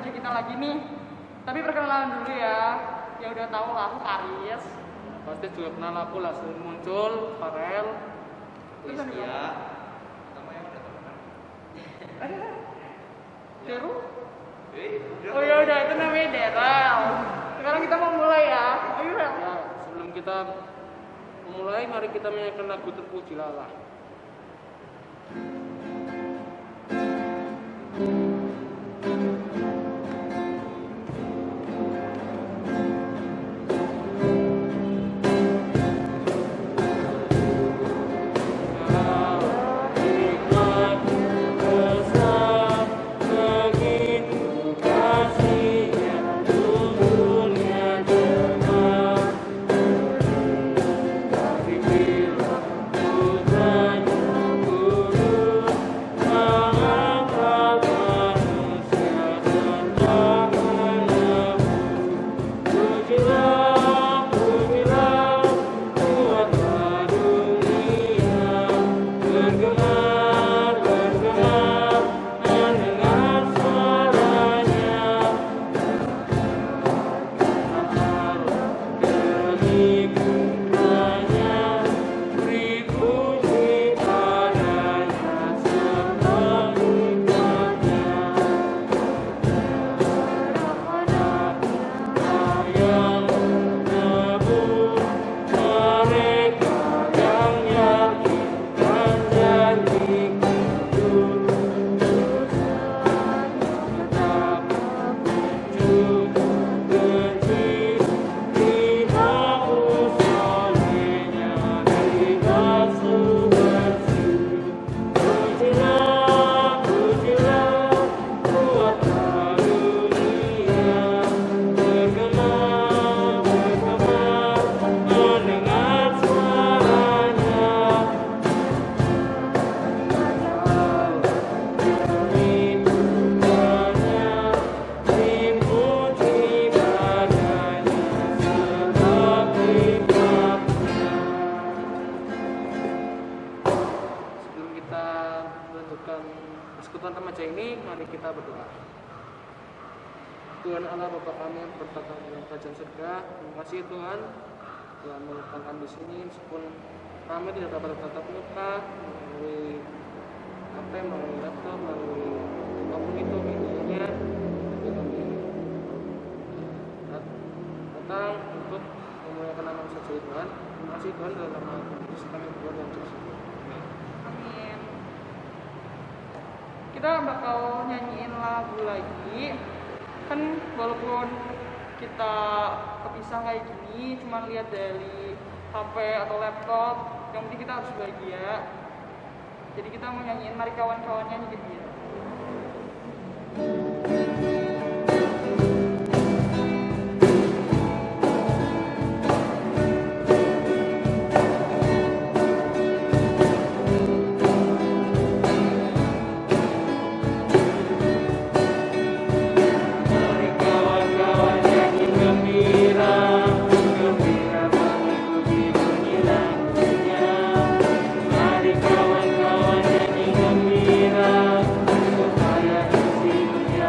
baju kita lagi nih. Tapi perkenalan dulu ya. Ya udah tahu lah aku Karis. Pasti juga kenal aku lah, sering muncul, Farel. Terus ada Iya. siapa? Namanya udah temenan. Deru? Udah. Oh ya udah itu namanya Daryl. Sekarang kita mau mulai ya. Ayo Rel. Ya, sebelum kita memulai, mari kita menyanyikan lagu Terpuji Allah. Persekutuan remaja ini, mari kita berdoa. Tuhan Allah Bapa kami yang bertata dalam kerajaan surga, terima kasih Tuhan telah meletakkan di sini meskipun kami tidak dapat tatap muka melalui HP, melalui laptop, melalui apapun itu medianya, tapi kami datang untuk memuliakan nama saja Tuhan. Terima kasih Tuhan dalam nama Yesus kami berdoa dan bersyukur. Amin. Kita bakal nyanyiin lagu lagi. Kan walaupun kita kepisah kayak gini, cuma lihat dari HP atau laptop, yang penting kita harus bahagia. Jadi kita mau nyanyiin Mari Kawan-Kawan Nyanyi Gembira. Kawan-kawan nyanyi gembira, supaya isi dunia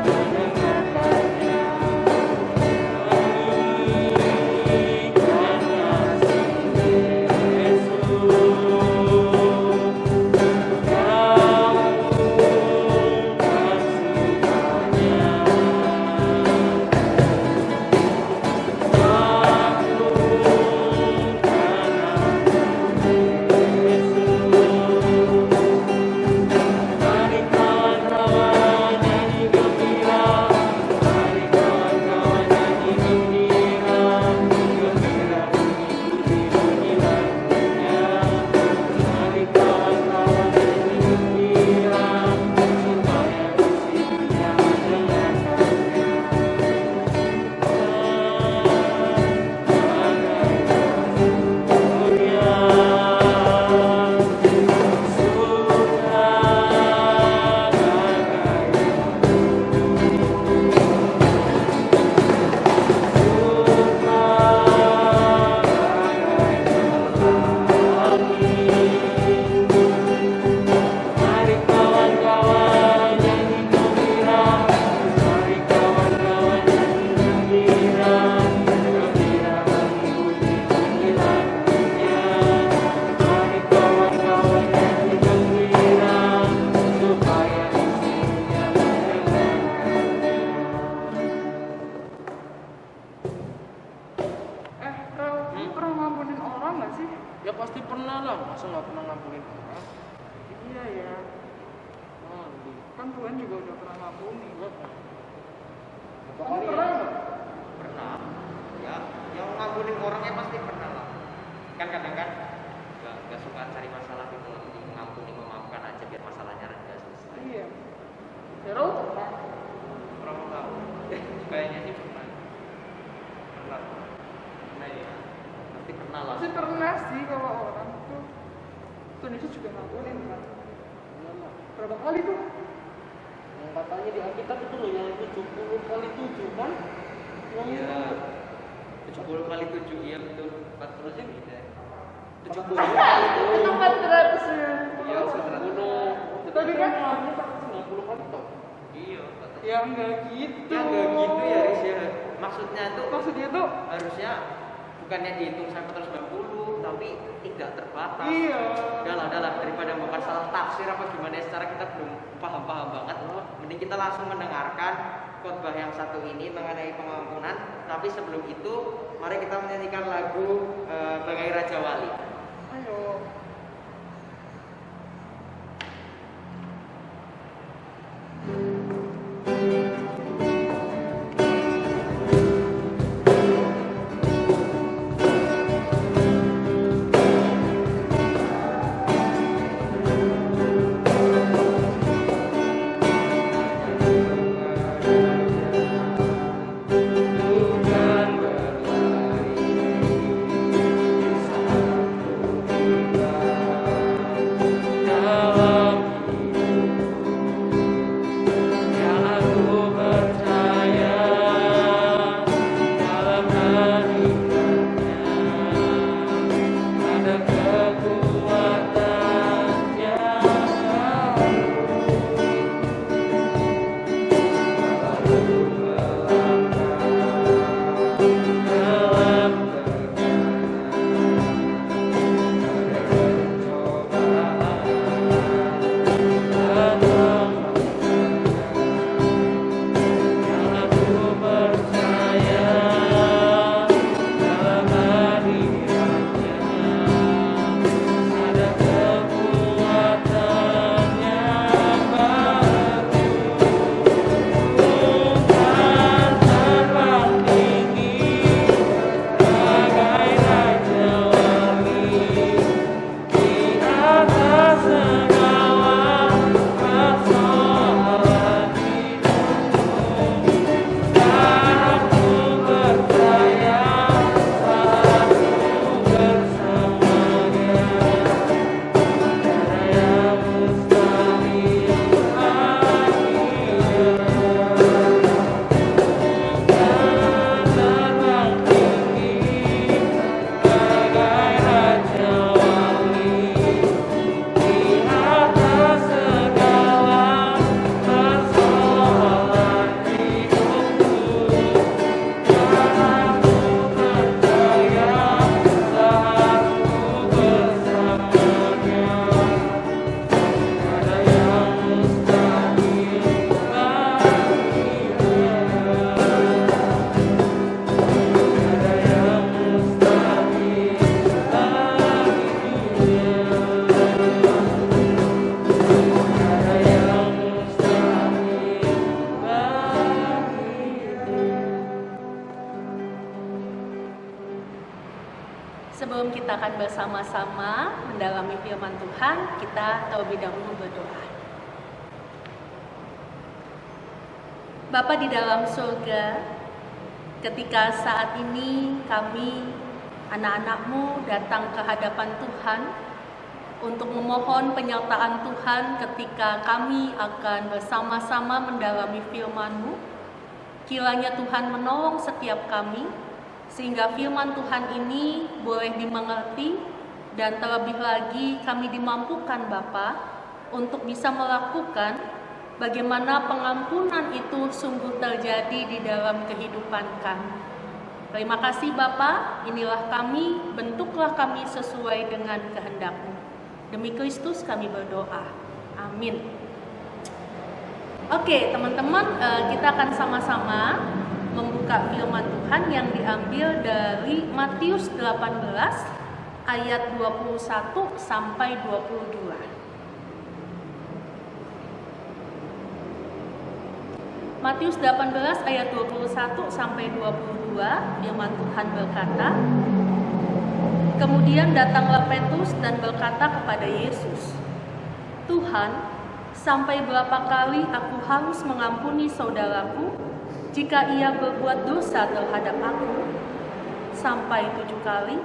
kayaknya sih pernah. Pernah ya. Pasti pernah lah. Pasti pernah sih kalau orang tuh Indonesia juga ngelakuin kan. Berapa kali tuh? Yang katanya di Alkitab itu loh yang 70 kali 7 kan? Yang Iya. itu 70 kali 7, iya betul. 40 nya beda. 70 Itu 400 ya. Iya, 70. Tapi kan ini 90 kali toh. Iya. ya enggak gitu. Ya enggak gitu ya, Riz ya. Maksudnya tuh Maksudnya tuh harusnya bukannya dihitung sampai 190, tapi tidak terbatas. iya. Udahlah, daripada bukan salah tafsir apa gimana secara kita belum paham banget. Mending kita langsung mendengarkan khotbah yang satu ini mengenai pengampunan. Tapi sebelum itu, mari kita menyanyikan lagu Bagai Raja Wali. Ayo. Tuhan berlari dalam yang aku percaya dalam hadiratnya ada kekuatan yang baru dalam Sebelum kita akan bersama-sama mendalami firman Tuhan, kita terlebih dahulu berdoa. Bapa di dalam surga, ketika saat ini kami, anak-anak-Mu, datang ke hadapan Tuhan untuk memohon penyertaan Tuhan ketika kami akan bersama-sama mendalami firman-Mu, kiranya Tuhan menolong setiap kami, sehingga firman Tuhan ini boleh dimengerti dan terlebih lagi kami dimampukan Bapa untuk bisa melakukan bagaimana pengampunan itu sungguh terjadi di dalam kehidupan kami. Terima kasih Bapa, inilah kami, bentuklah kami sesuai dengan kehendak-Mu. Demi Kristus kami berdoa. Amin. Oke teman-teman, kita akan sama-sama membuka firman Tuhan yang diambil dari Matius 18 ayat 21 sampai 22. Matius 18 ayat 21 sampai 22, firman Tuhan berkata, "Kemudian datanglah Petrus dan berkata kepada Yesus, 'Tuhan, sampai berapa kali aku harus mengampuni saudaraku jika ia berbuat dosa terhadap aku sampai 7 kali?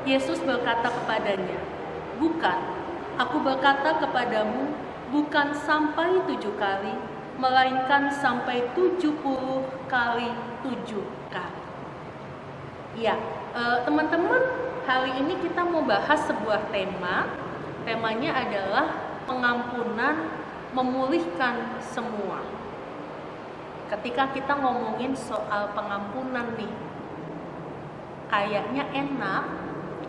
Yesus berkata kepadanya, bukan, aku berkata kepadamu, bukan sampai 7 kali, melainkan sampai 70 kali 7 kali. Ya, teman-teman, hari ini kita mau bahas sebuah tema. Temanya adalah pengampunan memulihkan semua. Ketika kita ngomongin soal pengampunan nih, kayaknya enak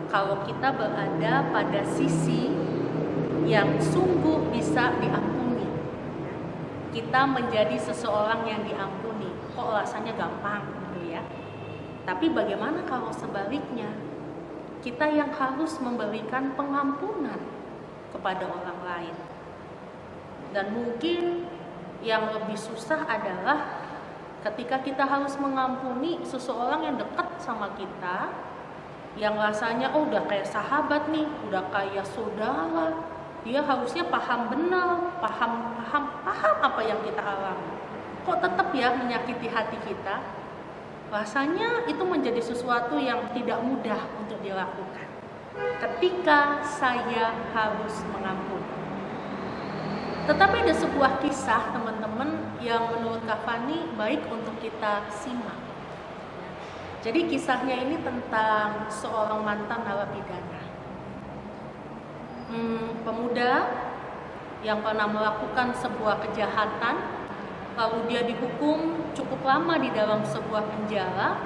kalau kita berada pada sisi yang sungguh bisa diampuni. Kita menjadi seseorang yang diampuni, kok rasanya gampang gitu ya. Tapi bagaimana kalau sebaliknya? Kita yang harus memberikan pengampunan kepada orang lain. Dan mungkin yang lebih susah adalah ketika kita harus mengampuni seseorang yang dekat sama kita, yang rasanya udah kayak sahabat nih, udah kayak saudara. Dia harusnya paham benar, paham apa yang kita alami. Kok tetap ya menyakiti hati kita? Rasanya itu menjadi sesuatu yang tidak mudah untuk dilakukan ketika saya harus mengampuni. Tetapi ada sebuah kisah teman-teman yang menurut Kak Fani baik untuk kita simak. Jadi kisahnya ini tentang seorang mantan narapidana. Pemuda yang pernah melakukan sebuah kejahatan, lalu dia dihukum cukup lama di dalam sebuah penjara,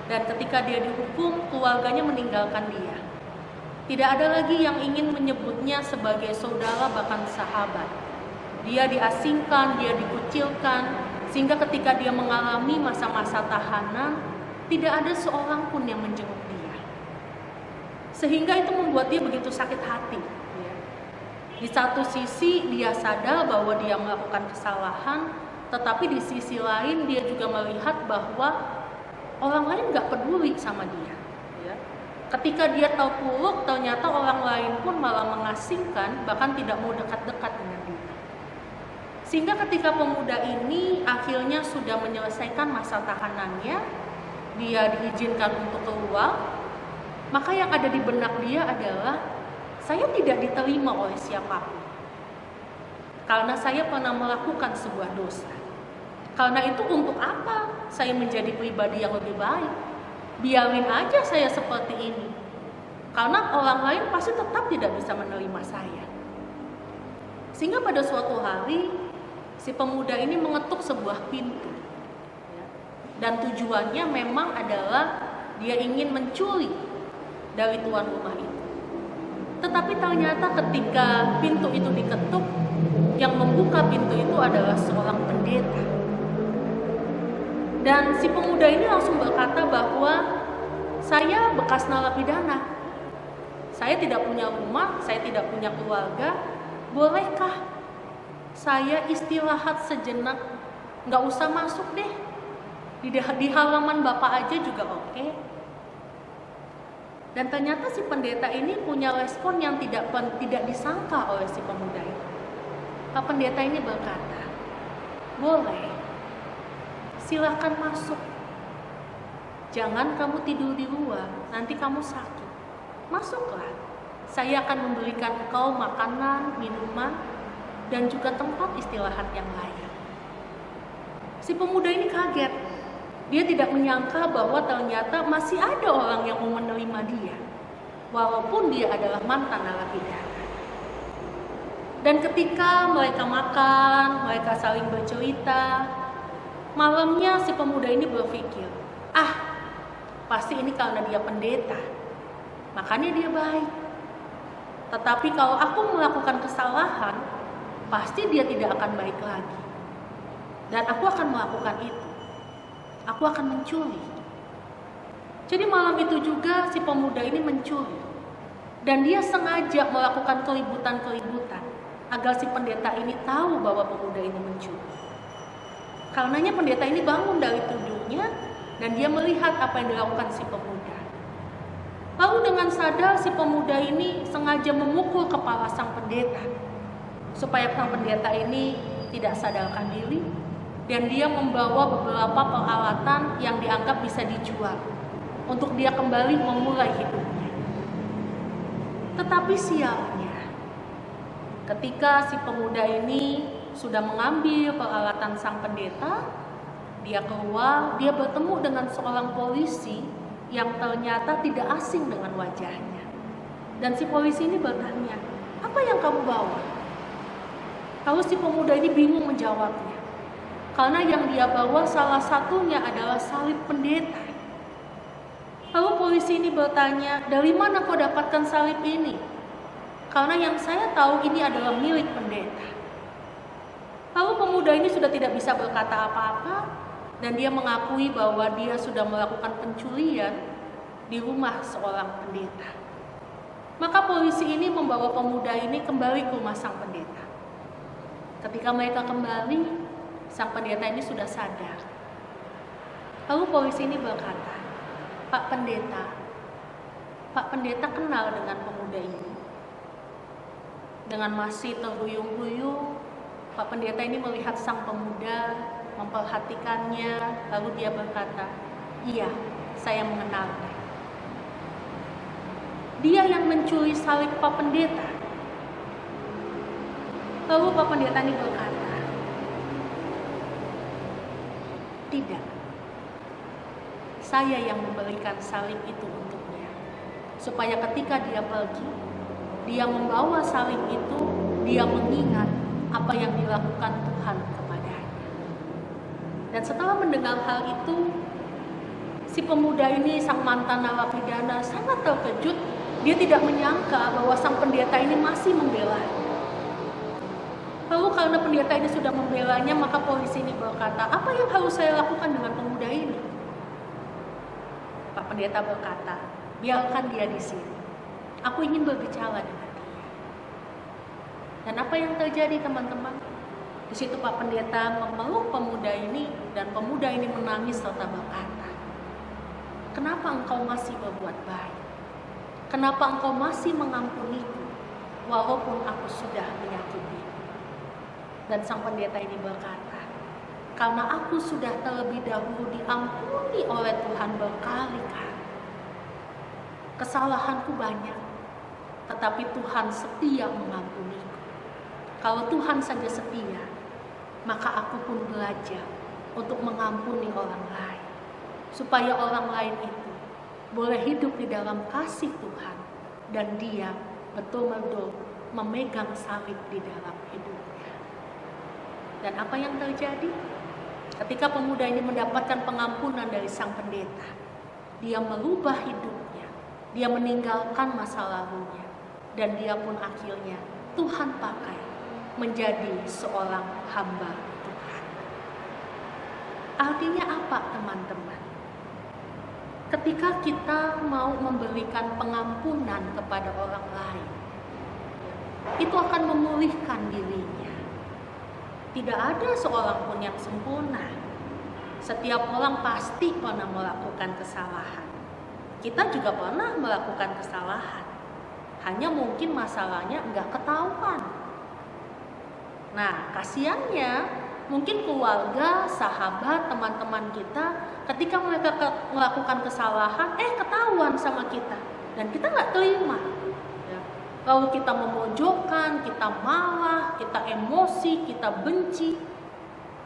dan ketika dia dihukum, keluarganya meninggalkan dia. Tidak ada lagi yang ingin menyebutnya sebagai saudara bahkan sahabat. Dia diasingkan, dia dikucilkan, sehingga ketika dia mengalami masa-masa tahanan, tidak ada seorang pun yang menjenguk dia. Sehingga itu membuat dia begitu sakit hati. Di satu sisi dia sadar bahwa dia melakukan kesalahan, tetapi di sisi lain dia juga melihat bahwa orang lain gak peduli sama dia. Ketika dia tahu peluk, ternyata orang lain pun malah mengasingkan, bahkan tidak mau dekat-dekat dengan dia. Sehingga ketika pemuda ini akhirnya sudah menyelesaikan masa tahanannya, dia diizinkan untuk keluar, maka yang ada di benak dia adalah, saya tidak diterima oleh siapapun. Karena saya pernah melakukan sebuah dosa. Karena itu untuk apa saya menjadi pribadi yang lebih baik? Biarin aja saya seperti ini. Karena orang lain pasti tetap tidak bisa menerima saya. Sehingga pada suatu hari, si pemuda ini mengetuk sebuah pintu. Dan tujuannya memang adalah dia ingin mencuri dari tuan rumah itu. Tetapi ternyata ketika pintu itu diketuk, yang membuka pintu itu adalah seorang pendeta. Dan si pemuda ini langsung berkata bahwa saya bekas narapidana. Saya tidak punya rumah, saya tidak punya keluarga. Bolehkah saya istirahat sejenak? Nggak usah masuk deh. Di halaman Bapak aja juga oke. Dan ternyata si pendeta ini punya respon yang tidak disangka oleh si pemuda ini. Pak pendeta ini berkata, boleh, silakan masuk. Jangan kamu tidur di luar, nanti kamu sakit. Masuklah, saya akan memberikan engkau makanan, minuman, dan juga tempat istirahat yang layak. Si pemuda ini kaget. Dia tidak menyangka bahwa ternyata masih ada orang yang mau menerima dia, walaupun dia adalah mantan narapidana. Dan ketika mereka makan, mereka saling bercerita, malamnya si pemuda ini berpikir, pasti ini karena dia pendeta, makanya dia baik. Tetapi kalau aku melakukan kesalahan, pasti dia tidak akan baik lagi. Dan aku akan melakukan itu. Aku akan mencuri. Jadi malam itu juga si pemuda ini mencuri. Dan dia sengaja melakukan keributan-keributan agar si pendeta ini tahu bahwa pemuda ini mencuri. Karenanya pendeta ini bangun dari tidurnya dan dia melihat apa yang dilakukan si pemuda. Lalu dengan sadar si pemuda ini sengaja memukul kepala sang pendeta supaya sang pendeta ini tidak sadarkan diri dan dia membawa beberapa peralatan yang dianggap bisa dijual untuk dia kembali memulai hidupnya. Tetapi sialnya, ketika si pemuda ini sudah mengambil peralatan sang pendeta, dia keluar, dia bertemu dengan seorang polisi yang ternyata tidak asing dengan wajahnya. Dan si polisi ini bertanya, "Apa yang kamu bawa?" Lalu si pemuda ini bingung menjawabnya, karena yang dia bawa salah satunya adalah salib pendeta. Lalu polisi ini bertanya, "Dari mana kau dapatkan salib ini?" Karena yang saya tahu ini adalah milik pendeta. Lalu pemuda ini sudah tidak bisa berkata apa-apa, dan dia mengakui bahwa dia sudah melakukan pencurian di rumah seorang pendeta. Maka polisi ini membawa pemuda ini kembali ke rumah sang pendeta. Ketika mereka kembali, sang pendeta ini sudah sadar. Lalu polisi ini berkata, Pak Pendeta kenal dengan pemuda ini." Dengan masih terhuyung-huyung, Pak Pendeta ini melihat sang pemuda, memperhatikannya, lalu dia berkata, "Iya, saya mengenalnya. Dia yang mencuri salib Pak Pendeta." Lalu Pak Pendeta ini berkata, "Tidak, saya yang memberikan salib itu untuknya, supaya ketika dia pergi, dia membawa salib itu, dia mengingat apa yang dilakukan Tuhan kepadanya." Dan setelah mendengar hal itu, si pemuda ini, sang mantan narapidana, sangat terkejut. Dia tidak menyangka bahwa sang pendeta ini masih membelanya. Lalu karena pendeta ini sudah membelanya, maka polisi ini berkata, "Apa yang harus saya lakukan dengan pemuda ini?" Pak Pendeta berkata, "Biarkan dia di sini. Aku ingin berbicara dengan dia." Dan apa yang terjadi, teman-teman? Di situ Pak Pendeta memeluk pemuda ini, dan pemuda ini menangis serta berkata, "Kenapa engkau masih berbuat baik? Kenapa engkau masih mengampuniku walaupun aku sudah menyakiti?" Dan sang pendeta ini berkata, "Karena aku sudah terlebih dahulu diampuni oleh Tuhan berkali-kali. Kesalahanku banyak, tetapi Tuhan setia mengampuniku. Kalau Tuhan saja setia, maka aku pun belajar untuk mengampuni orang lain, supaya orang lain itu boleh hidup di dalam kasih Tuhan, dan dia betul-betul memegang salib di dalam hidupnya." Dan apa yang terjadi? Ketika pemuda ini mendapatkan pengampunan dari sang pendeta, dia merubah hidupnya, dia meninggalkan masa lalunya, dan dia pun akhirnya Tuhan pakai menjadi seorang hamba Tuhan. Artinya apa, teman-teman? Ketika kita mau memberikan pengampunan kepada orang lain, itu akan memulihkan dirinya. Tidak ada seorang pun yang sempurna. Setiap orang pasti pernah melakukan kesalahan. Kita juga pernah melakukan kesalahan. Hanya mungkin masalahnya enggak ketahuan. Nah, kasiannya mungkin keluarga, sahabat, teman-teman kita, ketika mereka melakukan kesalahan, ketahuan sama kita, dan kita nggak terima. Lalu kita memojokkan, kita marah, kita emosi, kita benci,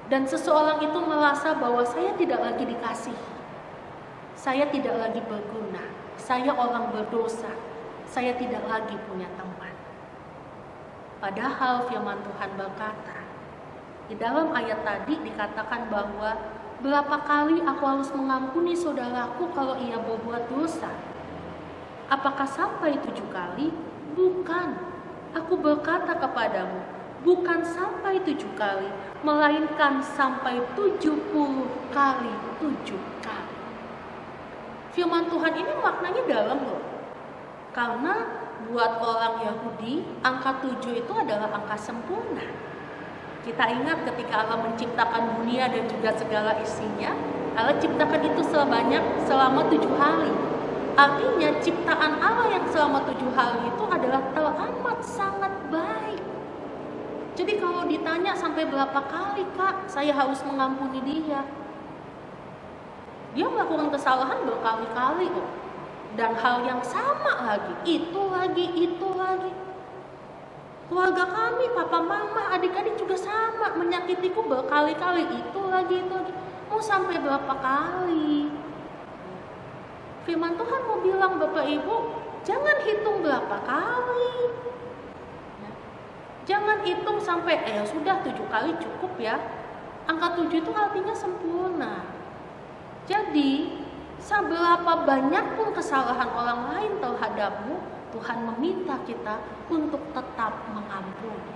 dan seseorang itu merasa bahwa saya tidak lagi dikasihi, saya tidak lagi berguna, saya orang berdosa, saya tidak lagi punya teman. Padahal firman Tuhan berkata, di dalam ayat tadi dikatakan bahwa berapa kali aku harus mengampuni saudaraku kalau ia berbuat dosa? Apakah sampai 7 kali? Bukan. Aku berkata kepadamu, bukan sampai 7 kali, melainkan sampai 70 kali 7 kali. Firman Tuhan ini maknanya dalam loh. Karena buat orang Yahudi, angka 7 itu adalah angka sempurna. Kita ingat ketika Allah menciptakan dunia dan juga segala isinya, Allah ciptakan itu selama 7 hari. Artinya ciptaan Allah yang selama 7 hari itu adalah teramat sangat baik. Jadi kalau ditanya sampai berapa kali Kak saya harus mengampuni dia, dia melakukan kesalahan berkali-kali kok. Dan hal yang sama lagi, itu lagi. Keluarga kami, papa, mama, adik-adik juga sama, menyakitiku berkali-kali, itu lagi. Mau sampai berapa kali? Firman Tuhan mau bilang Bapak Ibu, jangan hitung berapa kali. Jangan hitung sampai, ya sudah 7 kali cukup ya. Angka 7 itu artinya sempurna. Jadi, seberapa banyak pun kesalahan orang lain terhadapmu, Tuhan meminta kita untuk tetap mengampuni.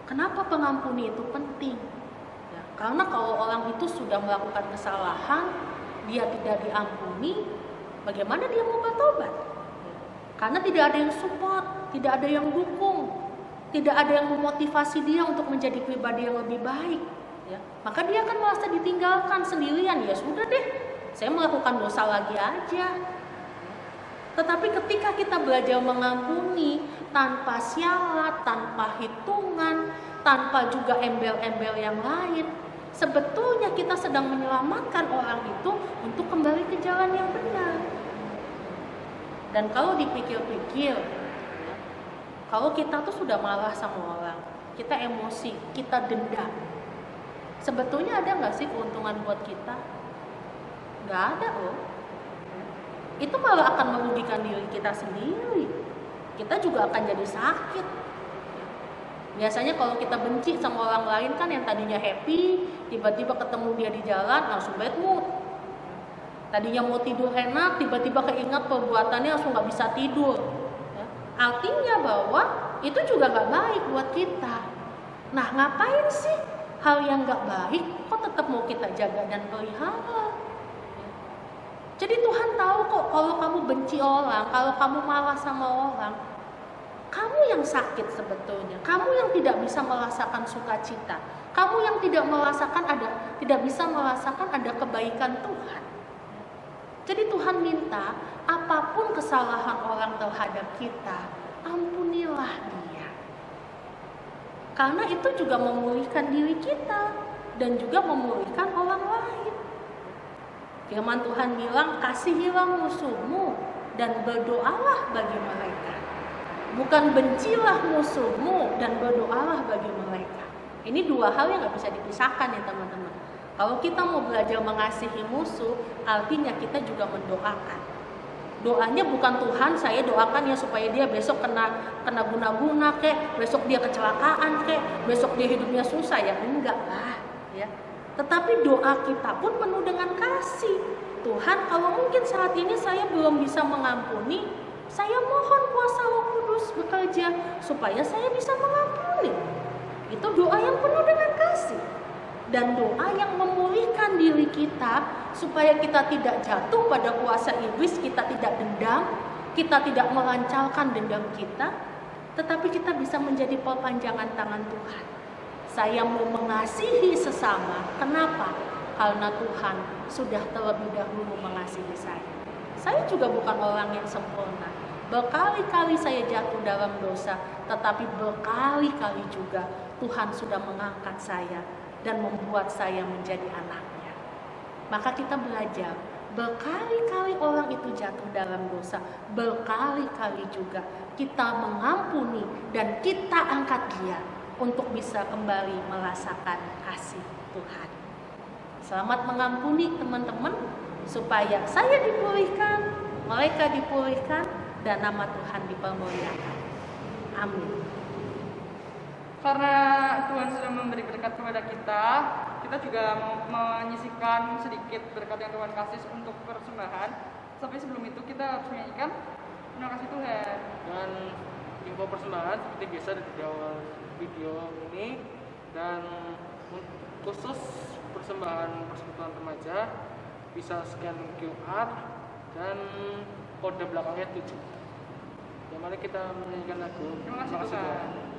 Kenapa pengampuni itu penting? Ya, karena kalau orang itu sudah melakukan kesalahan, dia tidak diampuni, bagaimana dia mau bertobat? Karena tidak ada yang support, tidak ada yang dukung, tidak ada yang memotivasi dia untuk menjadi pribadi yang lebih baik. Ya, maka dia akan merasa ditinggalkan sendirian. Ya sudah deh, saya melakukan dosa lagi aja. Tetapi ketika kita belajar mengampuni tanpa syarat, tanpa hitungan, tanpa juga embel-embel yang lain, sebetulnya kita sedang menyelamatkan orang itu untuk kembali ke jalan yang benar. Dan kalau dipikir-pikir, kalau kita tuh sudah marah sama orang, kita emosi, kita dendam, sebetulnya ada nggak sih keuntungan buat kita? Nggak ada loh. Itu malah akan merugikan diri kita sendiri. Kita juga akan jadi sakit. Biasanya kalau kita benci sama orang lain kan yang tadinya happy, tiba-tiba ketemu dia di jalan langsung bad mood. Tadinya mau tidur enak, tiba-tiba keingat perbuatannya langsung nggak bisa tidur. Ya. Artinya bahwa itu juga nggak baik buat kita. Nah, ngapain sih hal yang nggak baik kok tetap mau kita jaga dan pelihara? Jadi Tuhan tahu kok kalau kamu benci orang, kalau kamu marah sama orang, kamu yang sakit sebetulnya. Kamu yang tidak bisa merasakan sukacita. Kamu yang tidak bisa merasakan ada kebaikan Tuhan. Jadi Tuhan minta apapun kesalahan orang terhadap kita, ampunilah dia. Karena itu juga memulihkan diri kita dan juga memulihkan orang lain. Firman Tuhan bilang, kasihilah musuhmu dan berdoalah bagi mereka. Bukan bencilah musuhmu dan berdoalah bagi mereka. Ini dua hal yang gak bisa dipisahkan ya teman-teman. Kalau kita mau belajar mengasihi musuh, artinya kita juga mendoakan. Doanya bukan Tuhan saya doakan ya supaya dia besok kena guna-guna kek, besok dia kecelakaan kek, besok dia hidupnya susah ya, enggak lah ya. Tetapi doa kita pun penuh dengan kasih. Tuhan, kalau mungkin saat ini saya belum bisa mengampuni, saya mohon kuasa Roh Kudus bekerja supaya saya bisa mengampuni. Itu doa yang penuh dengan kasih. Dan doa yang memulihkan diri kita supaya kita tidak jatuh pada kuasa iblis, kita tidak dendam, kita tidak melancalkan dendam kita, tetapi kita bisa menjadi perpanjangan tangan Tuhan. Saya mau mengasihi sesama. Kenapa? Karena Tuhan sudah terlebih dahulu mengasihi saya. Saya juga bukan orang yang sempurna. Berkali-kali saya jatuh dalam dosa, tetapi berkali-kali juga Tuhan sudah mengangkat saya dan membuat saya menjadi anaknya. Maka kita belajar, berkali-kali orang itu jatuh dalam dosa, berkali-kali juga kita mengampuni dan kita angkat dia untuk bisa kembali merasakan kasih Tuhan. Selamat mengampuni teman-teman, supaya saya dipulihkan, mereka dipulihkan, dan nama Tuhan dipermuliakan. Amin. Karena Tuhan sudah memberi berkat kepada kita, kita juga menyisihkan sedikit berkat yang Tuhan kasih untuk persembahan. Tapi sebelum itu kita harus menyanyikan terima kasih Tuhan. Dan info persembahan seperti biasa di awal video ini, dan khusus persembahan persekutuan remaja bisa scan QR dan kode belakangnya 7. Ya, mari kita menyanyikan lagu. Terima kasih Tuhan.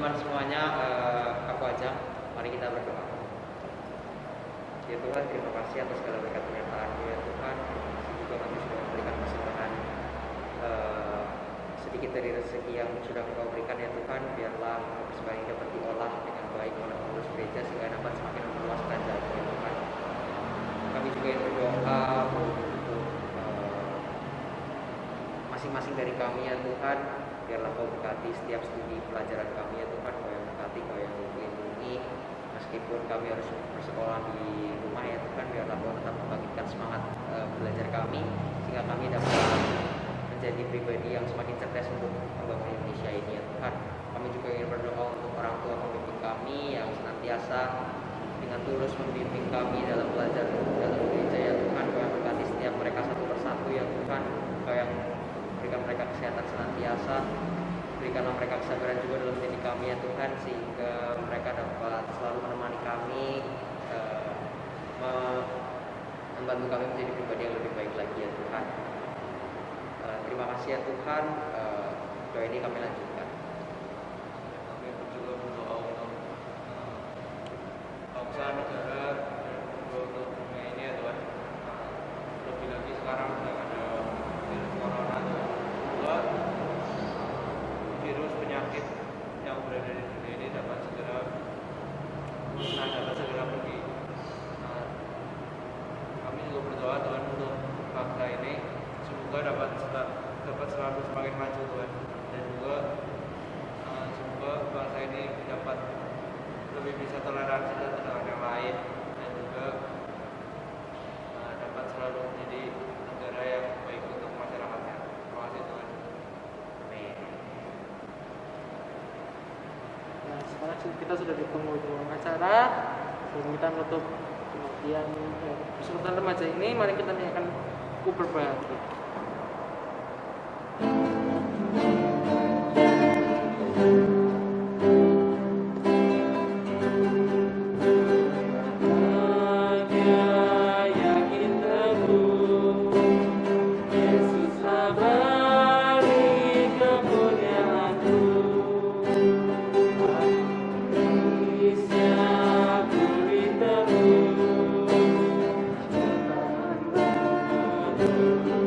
teman-teman semuanya, aku ajak, mari kita berdoa. Ya Tuhan, terima kasih atas segala berkat penyertaan-Mu ya Tuhan. Terima kasih juga kami sudah memberikan persembahan sedikit dari rezeki yang sudah Engkau berikan ya Tuhan. Biarlah persembahan ini dapat diolah dengan baik oleh pengurus gereja sehingga dapat semakin memperluas kerajaan ya Tuhan. Kami juga ingin berdoa untuk masing-masing dari kami ya Tuhan. Biarlah Kau berkati setiap studi pelajaran kami ya Tuhan. Kau yang berkati, Kau yang melindungi. Meskipun kami harus bersekolah di rumah ya Tuhan, biarlah Kau tetap membangkitkan semangat belajar kami sehingga kami dapat menjadi pribadi yang semakin cerdas untuk membangun Indonesia ini ya Tuhan. Kami juga ingin berdoa untuk orang tua pembimbing kami yang senantiasa dengan tulus membimbing kami dalam belajar dalam gereja ya Tuhan. Kau yang berkati setiap mereka satu persatu ya Tuhan. Kau yang berikan mereka kesehatan senantiasa. Berikanlah mereka kesabaran juga dalam mendidik kami ya Tuhan, sehingga mereka dapat selalu menemani kami, membantu kami menjadi pribadi yang lebih baik lagi ya Tuhan. Terima kasih ya Tuhan. Doa ini kami lanjutkan. Kami juga berdoa untuk bangsa, negara, untuk dunia ini ya Tuhan. Lebih lagi sekarang sedang ada virus corona juga, virus penyakit yang berada di dunia ini dapat segera musnah, dapat segera pergi. Kami juga berdoa Tuhan untuk bangsa ini semoga dapat selalu semakin maju Tuhan, dan juga semoga bangsa ini dapat lebih bisa toleransi satu dengan yang lain, dan juga dapat selalu menjadi negara yang baik untuk masyarakatnya. Terima kasih Tuhan. Amin. Nah, sekarang kita sudah di penghujung acara. Sebelum kita menutup pengajian Persekutuan Remaja ini, mari kita nyanyikan Ku Berbagi. Thank you.